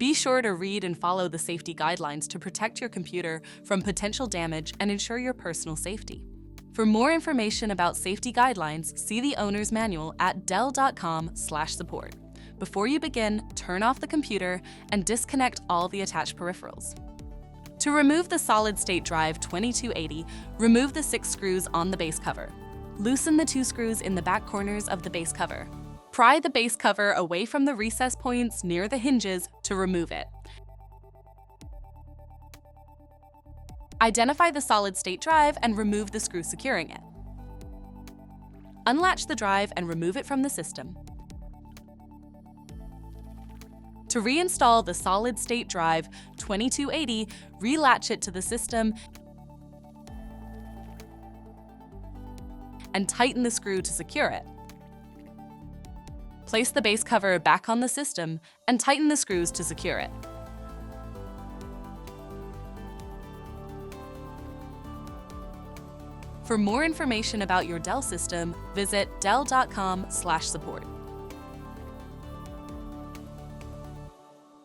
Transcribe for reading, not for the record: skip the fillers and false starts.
Be sure to read and follow the safety guidelines to protect your computer from potential damage and ensure your personal safety. For more information about safety guidelines, see the owner's manual at dell.com/support. Before you begin, turn off the computer and disconnect all the attached peripherals. To remove the solid-state drive 2280, remove the 6 screws on the base cover. Loosen the 2 screws in the back corners of the base cover. Pry the base cover away from the recess points near the hinges to remove it. Identify the solid-state drive and remove the screw securing it. Unlatch the drive and remove it from the system. To reinstall the solid-state drive 2280, relatch it to the system and tighten the screw to secure it. Place the base cover back on the system and tighten the screws to secure it. For more information about your DELL system, visit dell.com/support.